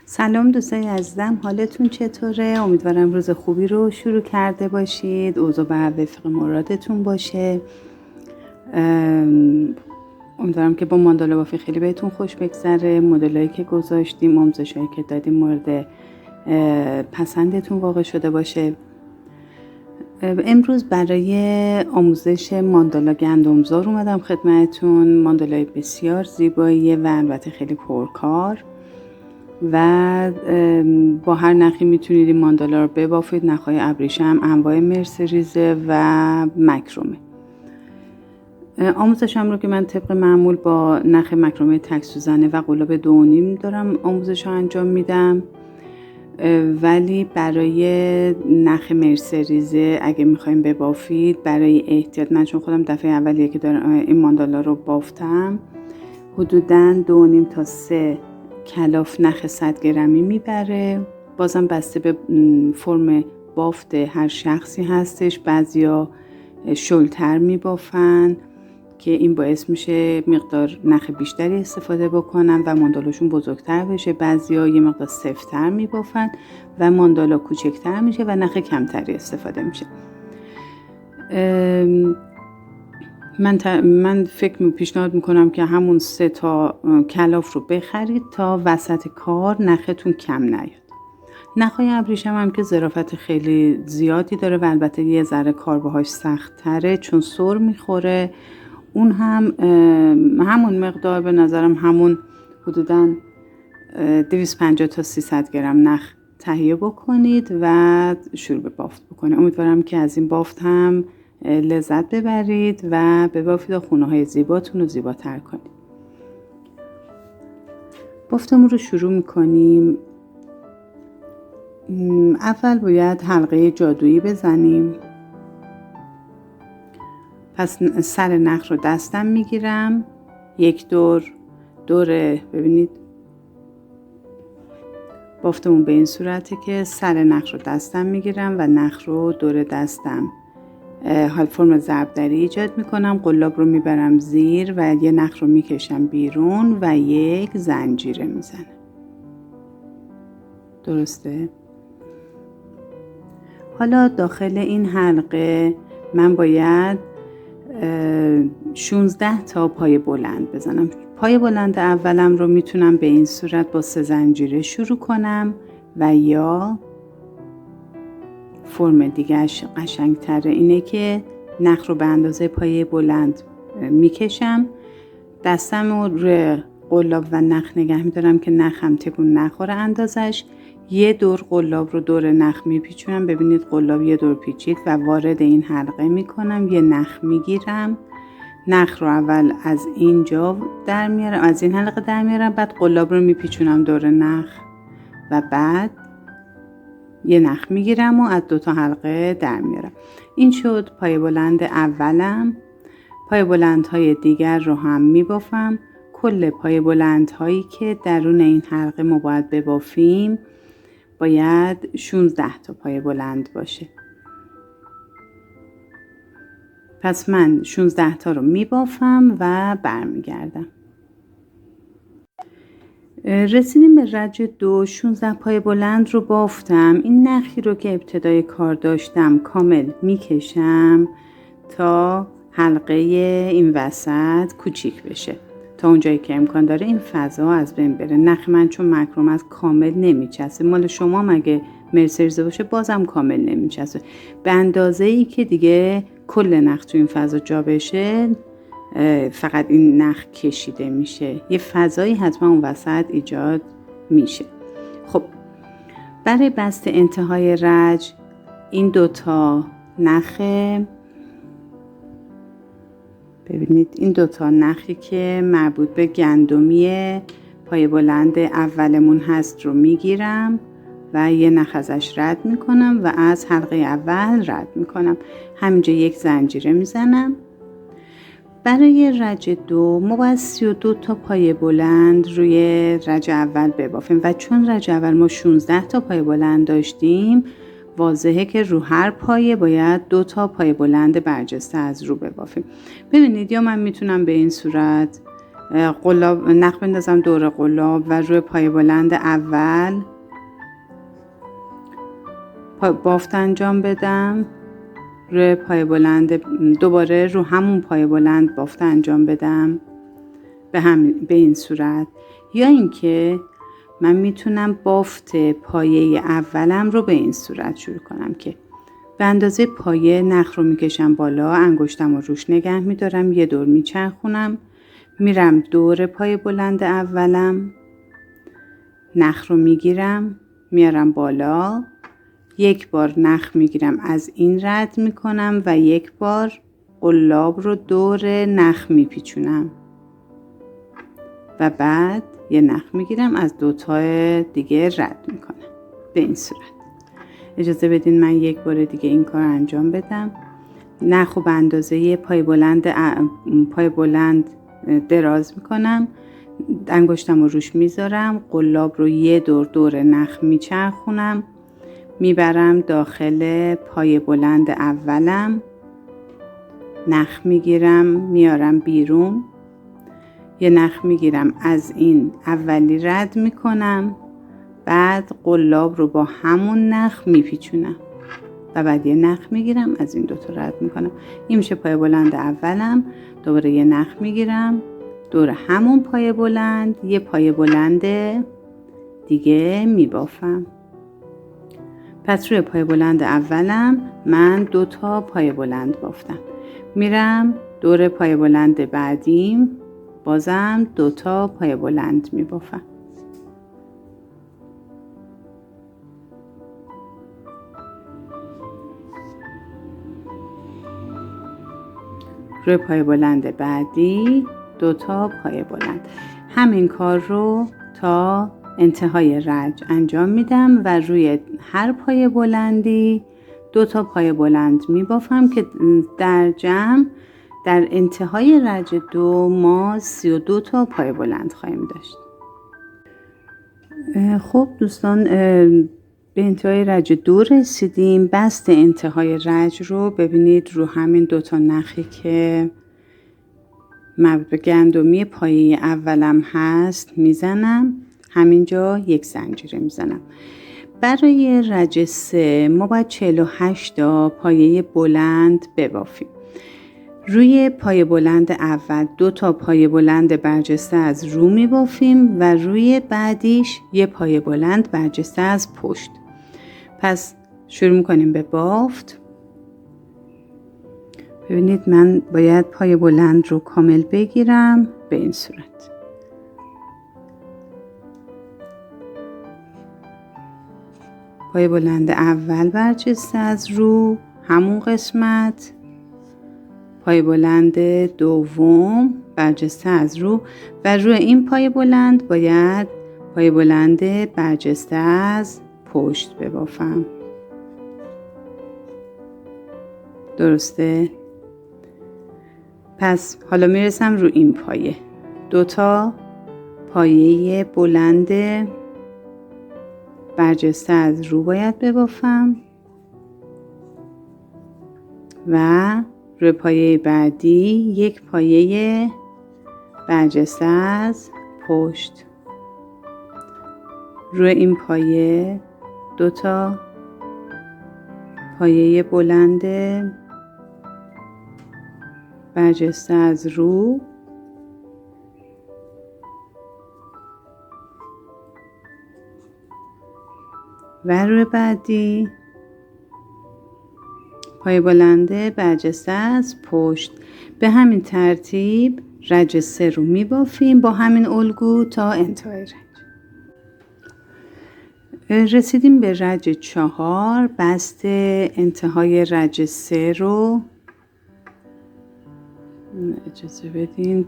سلام دوستای عزیزم، حالتون چطوره؟ امیدوارم روز خوبی رو شروع کرده باشید. اوضاع بر وفق مرادتون باشه. امیدوارم که با ماندالا بافی خیلی بهتون خوش بگذره. مدلایی که گذاشتیم، آموزشایی که دادیم مورد پسندتون واقع شده باشه. امروز برای آموزش ماندالا گندمزار اومدم خدمتتون. ماندالای بسیار زیبایی و البته خیلی پرکار و با هر نخی میتونید این ماندالا رو ببافید. نخهای ابریشم، انواع مرسریزه و مکرومه. آموزشم رو که من طبق معمول با نخ مکرومه تک سوزنه و قلاب 2.5 دارم آموزش رو انجام میدم، ولی برای نخ مرسریزه اگه میخوایم ببافید برای احتیاط، من چون خودم دفعه اولیه که دارم این ماندالا رو بافتم، حدوداً 2.5 تا 3 کلاف نخ 100 گرمی میبره. بازم بسته به فرم بافت هر شخصی هستش. بعضیا شلتر میبافن که این باعث میشه مقدار نخ بیشتری استفاده بکنن و ماندالاشون بزرگتر بشه. بعضیا یه مقدار سفت‌تر میبافن و ماندالا کوچکتر میشه و نخ کمتری استفاده میشه. من پیشنهاد میکنم که همون 3 تا کلاف رو بخرید تا وسط کار نختون کم نیاد. نخهای ابریشم هم که ظرافت خیلی زیادی داره و البته یه ذره کار باهاش سخت تره چون سر میخوره. اون هم همون مقدار، به نظرم همون حدوداً 250 تا 300 گرم نخ تهیه بکنید و شروع به بافت بکنید. امیدوارم که از این بافت هم لذت ببرید و ببافید و خونه های زیباتون رو زیباتر کنید. بافتمون رو شروع میکنیم. اول باید حلقه جادویی بزنیم. پس سر نخ رو دستم میگیرم، یک دور ببینید بافتمون به این صورته که سر نخ رو دستم میگیرم و نخ رو دور دستم حال فرم ضربدری ایجاد میکنم. قلاب رو میبرم زیر و یه نخ رو میکشم بیرون و یک زنجیره میزنم. درسته؟ حالا داخل این حلقه من باید 16 تا پای بلند بزنم. پای بلند اولم رو میتونم به این صورت با 3 زنجیره شروع کنم و یا فرم دیگهش قشنگتره اینه که نخ رو به اندازه پای بلند میکشم، دستم رو روی قلاب و نخ نگه میدارم که نخم تکون نخوره اندازش. یه دور قلاب رو دور نخ میپیچونم. ببینید قلاب یه دور پیچید و وارد این حلقه میکنم. یه نخ میگیرم، نخ رو اول از اینجا در میارم، از این حلقه در میارم، بعد قلاب رو میپیچونم دور نخ و بعد یه نخ میگیرم و از 2 تا حلقه در میارم. این شد پای بلند اولم. پای بلندهای دیگر رو هم میبافم. کل پای بلندهایی که درون این حلقه ما باید ببافیم باید 16 تا پای بلند باشه. پس من 16 تا رو میبافم و برمیگردم. رسیدیم به رج 2. 16 پای بلند رو بافتم. این نخی رو که ابتدای کار داشتم کامل میکشم تا حلقه این وسط کوچیک بشه، تا اونجایی که امکان داره این فضا از بین بره. نخ من چون مکروم از کامل نمیچسبه، مال شما مگه مرسریزه باشه بازم کامل نمیچسبه. به اندازه ای که دیگه کل نخ تو این فضا جا بشه فقط این نخ کشیده میشه، یه فضایی حتما اون وسط ایجاد میشه. خب برای بسته انتهای رج این 2 تا نخ، ببینید این 2 تا نخی که مربوط به گندمی پای بلند اولمون هست رو میگیرم و یه نخ ازش رد میکنم و از حلقه اول رد میکنم. همینجا یک زنجیره میزنم. برای رج 2 ما باید 32 تا پای بلند روی رج اول ببافیم و چون رج اول ما 16 تا پای بلند داشتیم واضحه که رو هر پایه باید 2 تا پای بلند برجسته از رو ببافیم. ببینید یا من میتونم به این صورت قلاب نخ بندازم دور قلاب و روی پای بلند اول بافت انجام بدم، روی پای بلند دوباره رو همون پای بلند بافت انجام بدم به این صورت. یا اینکه من میتونم بافت پایه اولم رو به این صورت شروع کنم که به اندازه پایه نخ رو میکشم بالا، انگشتم رو روش نگه میدارم، یه دور میچرخونم، میرم دور پای بلند اولم، نخ رو میگیرم میارم بالا، یک بار نخ میگیرم از این رد میکنم و یک بار قلاب رو دور نخ میپیچونم و بعد یه نخ میگیرم از دوتا دیگه رد میکنم به این صورت. اجازه بدین من یک بار دیگه این کار انجام بدم. نخ رو به اندازه پای بلند دراز میکنم، انگشتم رو روش میذارم، قلاب رو یه دور نخ میچرخونم، میبرم داخل پای بلند اولم، نخ میگیرم میارم بیرون، یه نخ میگیرم از این اولی رد میکنم، بعد قلاب رو با همون نخ میپیچونم و بعد یه نخ میگیرم از این دوتا رد میکنم. این میشه پای بلند اولم. دوباره یه نخ میگیرم دور همون پای بلند یه پای بلند دیگه میبافم. پس روی پای بلند اولم من دوتا پای بلند بافتم، میرم دور پای بلند بعدیم بازم دوتا پای بلند میبافم. روی پای بلند بعدی دوتا پای بلند. همین کار رو تا انتهای رج انجام میدم و روی هر پای بلندی دوتا پای بلند میبافم که در جمع در انتهای رج 2 ما 32 تا پای بلند خواهیم داشت. خب دوستان، به انتهای رج 2 رسیدیم. بست انتهای رج رو ببینید رو همین دوتا نخی که مربوط به گندمی پایه اولم هست میزنم، همینجا یک زنجیره میزنم. برای رج 3 ما باید 48 تا پایه بلند ببافیم. روی پای بلند اول 2 تا پای بلند برجسته از رو میبافیم و روی بعدیش یه پای بلند برجسته از پشت. پس شروع میکنیم به بافت. ببینید من باید پای بلند رو کامل بگیرم به این صورت. پای بلند اول برجسته از رو همون قسمت، پای بلند دوم برجسته از رو و روی این پای بلند باید پای بلند برجسته از پشت ببافم. درسته؟ پس حالا میرسم رو این پایه. 2 تا پایه بلند برجسته از رو باید ببافم و روی پایه بعدی یک پایه برجسته از پشت. روی این پایه 2 تا پایه بلند برجسته از رو و روی بعدی پای بلند برجسته از پشت. به همین ترتیب رج 3 رو میبافیم با همین الگو تا انتهای رج. رسیدیم به رج 4. بست انتهای رج 3 رو اجازه بدین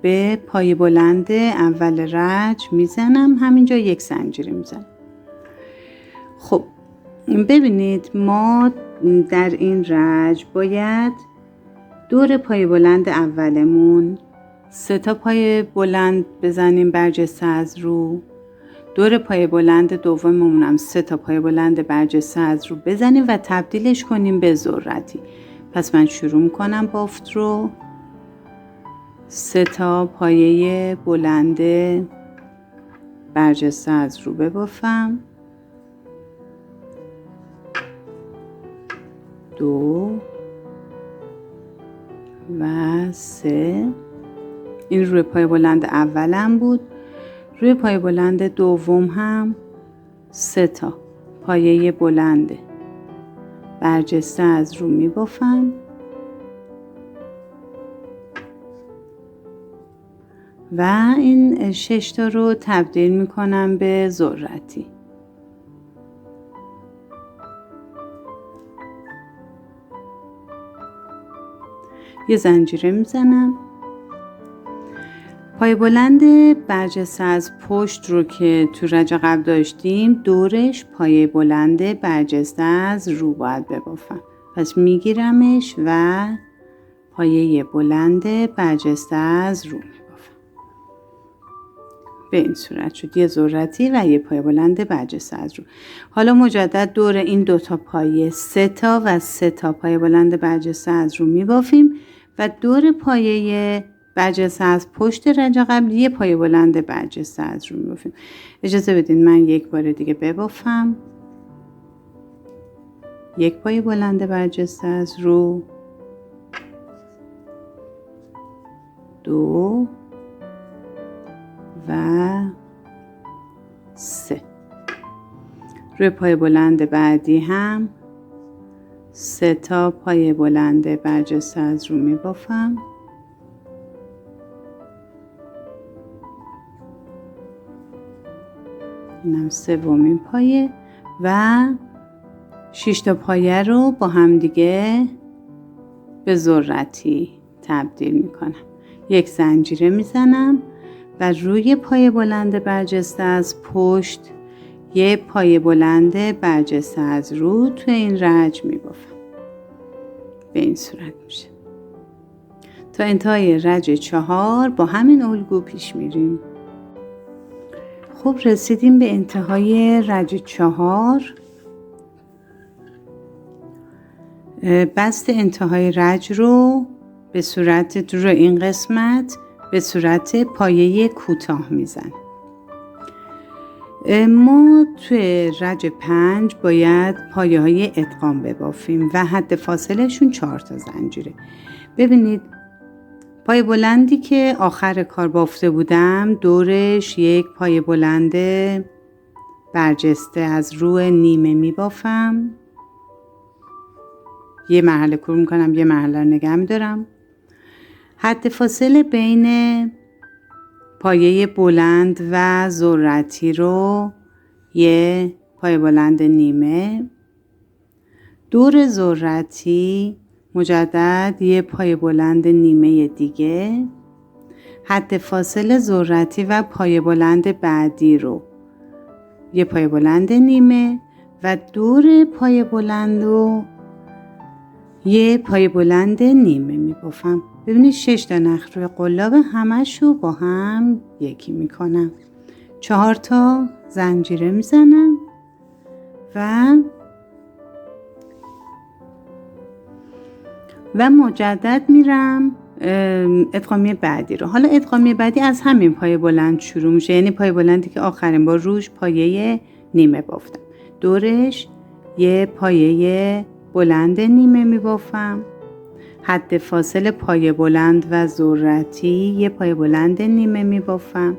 به پای بلند اول رج میزنم، همینجا یک زنجیره میزنم. خب ببینید ما در این رج باید دور پای بلند اولمون 3 تا پای بلند بزنیم برجسته از رو، دور پای بلند دوممون هم 3 تا پای بلند برجسته از رو بزنیم و تبدیلش کنیم به ذرتی. پس من شروع میکنم بافت رو. 3 تا پایه بلند برجسته از رو ببافم. 2 و 3. این روی پای بلند اولم بود. روی پای بلند دوم هم 3 تا پایه بلند برجسته از رو می بافم و این 6 تا رو تبدیل می کنم به ذرتی. یه زنجیره میزنم. پای بلند برجسته از پشت رو که تو رج قبل داشتیم دورش پای بلند برجسته از رو باید ببافم. پس میگیرمش و پایه بلند برجسته از رو میبافم. به این صورت شد یه ذرتی و یه پای بلند برجسته از رو. حالا مجدد دور این 2 تا پایه 3 تا و 3 تا پای بلند برجسته از رو میبافیم و دور پایه برجسته از پشت رج قبل یه پای بلند برجسته از رو میبافیم. اجازه بدین من یک بار دیگه ببافم. یک پای بلند برجسته از رو، 2 و 3. روی پای بلند بعدی هم 3 تا پای بلند برجسته از رو میبافم. اینم 3مین پایه و 6 تا پایه رو با هم دیگه به ذرتی تبدیل میکنم. یک زنجیره میزنم و روی پای بلند برجسته از پشت یه پای بلند برجسته از رو توی این رج میبافم. به این صورت میشه. تا انتهای رج 4 با همین الگو پیش میریم. خب رسیدیم به انتهای رج 4. بست انتهای رج رو به صورت رو این قسمت به صورت پایه کوتاه میزن. ما توی رج 5 باید پایه های ادغام ببافیم و حد فاصلشون 4 تا زنجیره. ببینید پای بلندی که آخر کار بافته بودم دورش یک پای بلند برجسته از رو نیمه می بافم. یه مرحله کور میکنم، یه مرحله نگه میدارم. حد فاصله بین پایه بلند و ذرتی رو یه پای بلند نیمه، دور ذرتی مجدد یه پای بلند نیمه دیگه، حد فاصله ذرتی و پای بلند بعدی رو یه پای بلند نیمه و دور پای بلند رو یه پای بلند نیمه می بافم. ببینید 6 تا نخ روی قلاب همشو با هم یکی می کنم. 4 تا زنجیره می زنم و مجدد میرم ادغامی بعدی رو. حالا ادغامی بعدی از همین پای بلند شروع میشه، یعنی پای بلندی که آخرین بار روش پایه نیمه بافتم، دورش یه پایه بلند نیمه میبافم، حد فاصله پای بلند و ذرتی یه پای بلند نیمه میبافم،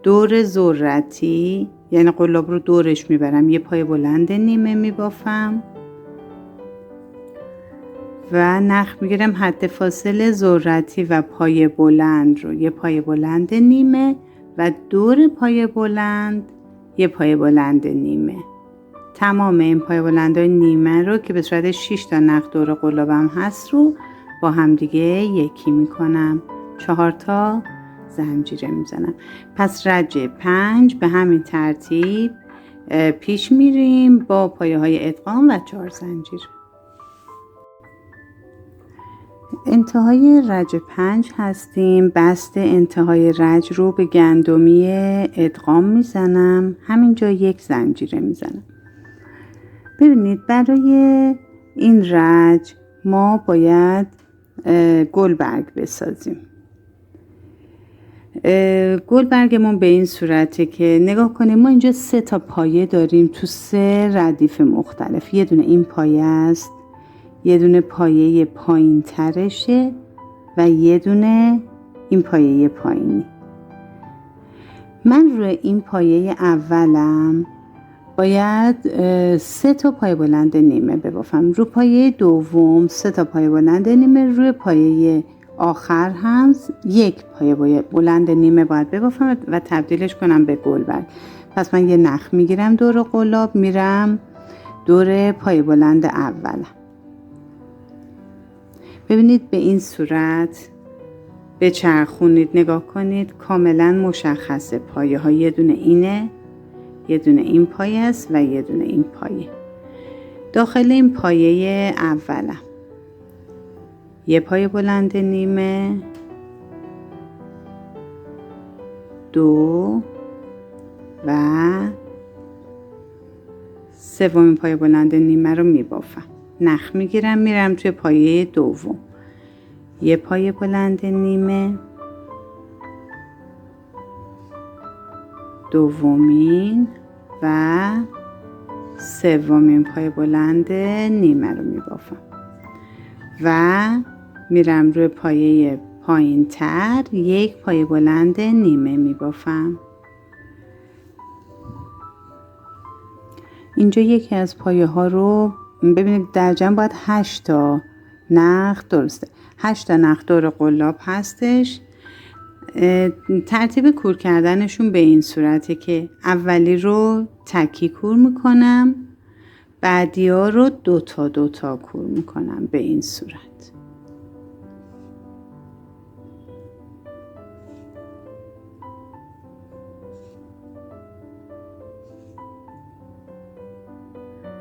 دور ذرتی یعنی قلاب رو دورش میبرم یه پای بلند نیمه میبافم و نخ میگیرم، حد فاصله ذرتی و پای بلند رو یه پای بلند نیمه و دور پای بلند یه پای بلند نیمه. تمام این پای بلندهای نیمه رو که به صورت 6 تا نخ دور قلابم هست رو با هم دیگه یکی میکنم. 4 تا زنجیره میزنم. پس رج 5 به همین ترتیب پیش میریم با پایه های ادغام و 4 زنجیر. انتهای رج 5 هستیم. بست انتهای رج رو به گندمی ادغام میزنم. همینجا یک زنجیره میزنم. ببینید برای این رج ما باید گلبرگ بسازیم. گلبرگمون به این صورته که نگاه کنیم ما اینجا 3 تا پایه داریم تو 3 ردیف مختلف. یه دونه این پایه است، یه دونه پایه پایین ترشه و یه دونه این پایه پایینی. من روی این پایه اولم باید 3 تا پایه بلند نیمه ببافم. رو پایه دوم 3 تا پایه بلند نیمه، روی پایه آخر هم 1 پایه بلند نیمه باید ببافم و تبدیلش کنم به گلبرگ. پس من یه نخ میگیرم دور قلاب، میرم دور پایه بلند اولم. ببینید به این صورت بچرخونید، نگاه کنید کاملا مشخصه پایه ها. یه دونه اینه، یه دونه این پایه است و یه دونه این پایه. داخل این پایه اولم یه پایه بلند نیمه، 2 و 3 پایه بلند نیمه رو میبافم. نخ میگیرم میرم توی پایه دوم، یه پایه بلند نیمه، دومین و 3 پایه بلند نیمه رو میبافم و میرم روی پایه پایین تر 1 پایه بلند نیمه میبافم. اینجا یکی از پایه ها رو ببینید در جمع باید 8 تا نخ، درسته 8 تا نخ دور قلاب هستش. ترتیب کور کردنشون به این صورته که اولی رو تکی کور میکنم، بعدی ها رو 2 تا 2 تا کور میکنم به این صورت.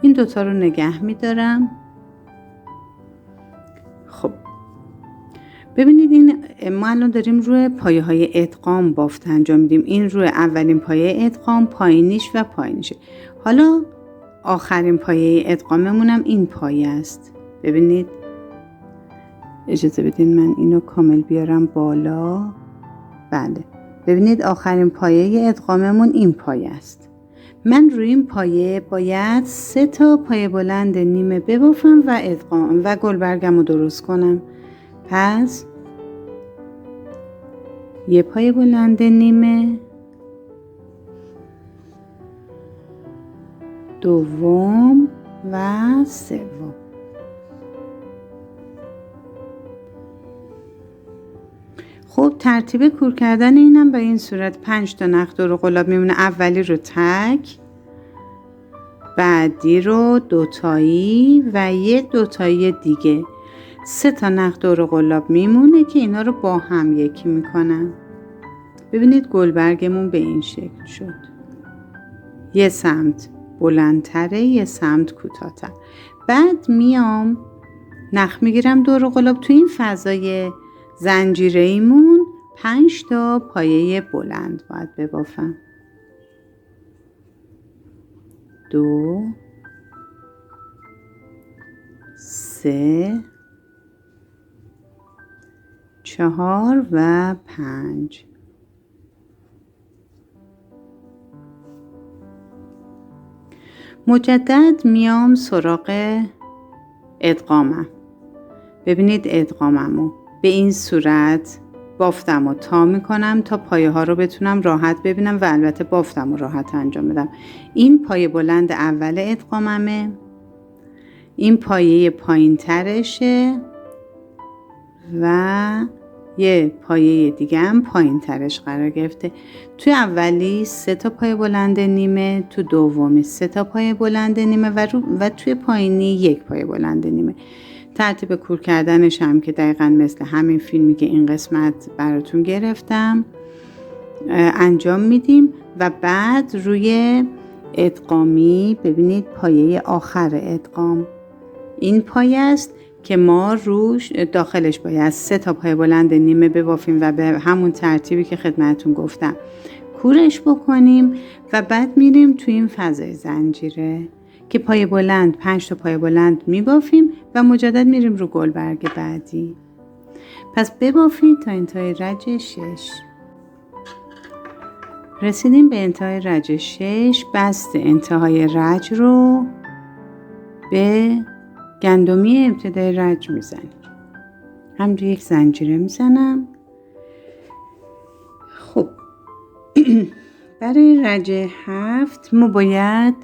این 2 تا رو نگه میدارم. خب ببینید این ما الان داریم روی پایه های ادغام بافت انجام میدیم. این روی اولین پایه ادغام، پایینیش و پایینیشه. حالا آخرین پایه ادغاممون هم این پایه است. ببینید اجازه بدین من اینو کامل بیارم بالا. بله ببینید آخرین پایه ادغاممون این پایه است. من روی این پایه باید 3 تا پایه بلند نیمه ببافم و ادغام و گلبرگم رو درست کنم. پس یه پایه بلند نیمه، دوم و سوم. خب ترتیب کور کردن اینم به این صورت 5 تا نخ دور قلاب میمونه. اولی رو تک، بعدی رو 2 تایی و یه 2 تایی دیگه. 3 تا نخ دور قلاب میمونه که اینا رو با هم یکی میکنم. ببینید گلبرگمون به این شکل شد. یه سمت بلندتره، یه سمت کوتاه‌تر. بعد میام نخ میگیرم دور قلاب. تو این فضای زنجیره‌ایمون 5 تا پایه بلند باید ببافم. 2 3 4 و 5. مجدد میام سراغ ادغامم. ببینید ادغاممو به این صورت بافتم و تا میکنم تا پایه ها رو بتونم راحت ببینم و البته بافتم و راحت انجام بدم. این پایه بلند اول ادغاممه، این پایه پایین ترشه و یه پایه دیگه هم پایین ترش قرار گرفته. توی اولی 3 تا پایه بلند نیمه، تو دومی 3 تا پایه بلند نیمه و توی پایینی 1 پایه بلند نیمه. ترتیب کور کردنش هم که دقیقاً مثل همین فیلمی که این قسمت براتون گرفتم انجام میدیم و بعد روی ادغامی ببینید پایه آخر ادغام این پایه است که ما روش داخلش باید 3 تا پایه بلند نیمه ببافیم و به همون ترتیبی که خدمتون گفتم کورش بکنیم و بعد میریم توی این فضای زنجیره که پایه بلند 5 تا پایه بلند میبافیم و مجدد میریم رو گلبرگ بعدی. پس ببافید تا انتهای رج 6. رسیدیم به انتهای رج 6. بست انتهای رج رو به گندمی ابتدای رج میزنیم. همینجوری یک زنجیره میزنم. خب برای رج 7 ما باید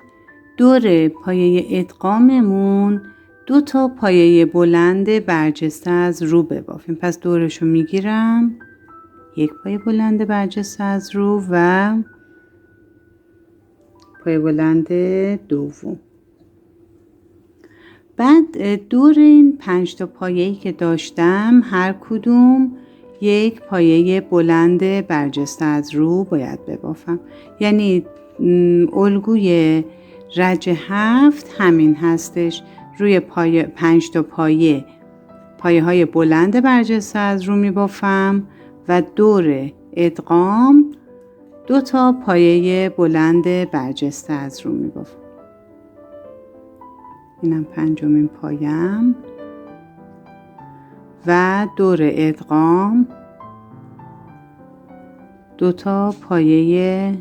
دور پایه ادغاممون 2 تا پایه بلند برجسته از رو ببافیم. پس دورشو میگیرم، 1 پایه بلند برجسته از رو و پایه بلند دوم. بعد دور این 5 تا پایه‌ای که داشتم هر کدوم 1 پایه بلند برجسته از رو باید ببافم. یعنی الگوی رج 7 همین هستش. روی 5 تا پایه های بلند برجسته از رو میبافم و دور ادغام 2 تا پایه بلند برجسته از رو میبافم. اینم 5مین پایم و دور ادغام 2 تا پایه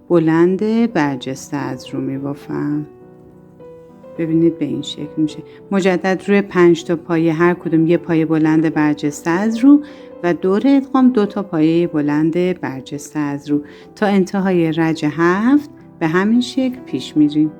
بلند برجسته از رو میبافم. ببینید به این شکل میشه. مجدد روی 5 تا پایه هر کدوم 1 پایه بلند برجسته از رو و دور ادغام 2 تا پایه بلند برجسته از رو تا انتهای رج 7 به همین شکل پیش میریم.